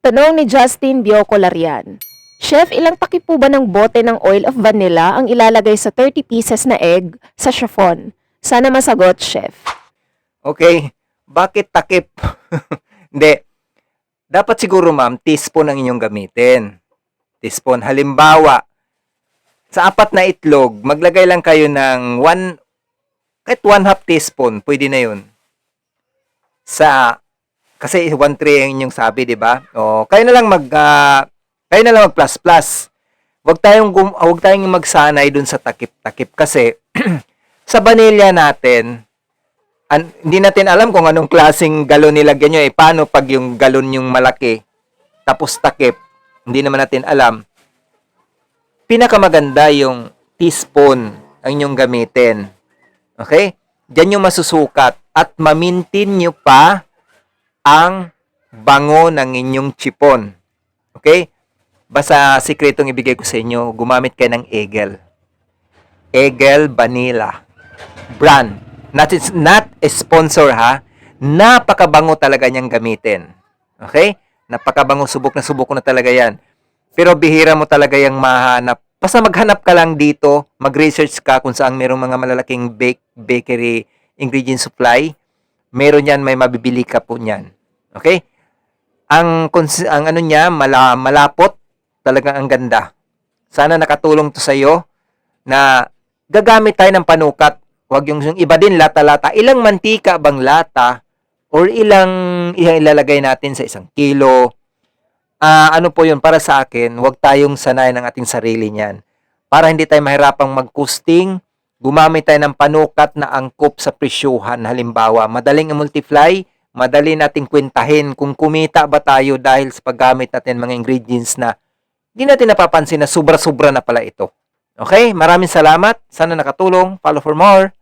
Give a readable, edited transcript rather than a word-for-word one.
Tanong ni Justin Biocolarian. Chef, ilang takip po ba ng bote ng oil of vanilla ang ilalagay sa 30 pieces na egg sa chiffon? Sana masagot, Chef. Okay, bakit takip? Hindi. Dapat siguro ma'am, teaspoon ang inyong gamitin. Teaspoon. Halimbawa, sa 4 na itlog, maglagay lang kayo ng kahit 1/2 teaspoon, pwede na yun. Kasi 1/3 ang inyong sabi, di ba? O, kayo na lang mag plus plus. Huwag tayong magsanay dun sa takip-takip kasi sa vanilla natin, hindi natin alam kung anong klaseng galon nilagyan nyo eh. Paano pag yung galon yung malaki, tapos takip, hindi naman natin alam. Pinakamaganda yung teaspoon ang inyong gamitin. Okay? Diyan yung masusukat at mamintin nyo pa ang bango ng inyong chipon. Okay? Basta sikretong ibigay ko sa inyo, gumamit kayo ng Egel. Egel Vanilla brand. Not a sponsor ha. Napakabango talaga niyang gamitin. Okay? Napakabango, subok ko na talaga yan. Pero bihira mo talaga yung mahanap. Basta maghanap ka lang dito, mag-research ka kung saan mayroong mga malalaking bakery ingredient supply. Meron yan, may mabibili ka po niyan. Okay? Ang ano niya, malapot, talagang ang ganda. Sana nakatulong to sa iyo na gagamit tayo ng panukat. Huwag yung iba din lata-lata. Ilang mantika bang lata or ilang ilalagay natin sa 1 kilo? Ano po yun para sa akin, huwag tayong sanay ng ating sarili niyan. Para hindi tayo mahirapang mag-costing, gumamit tayo ng panukat na angkop sa presyuhan. Halimbawa, madaling i-multiply, madali nating kwentahin kung kumita ba tayo dahil sa paggamit natin mga ingredients na hindi natin napapansin na sobra-sobra na pala ito. Okay? Maraming salamat. Sana nakatulong. Follow for more.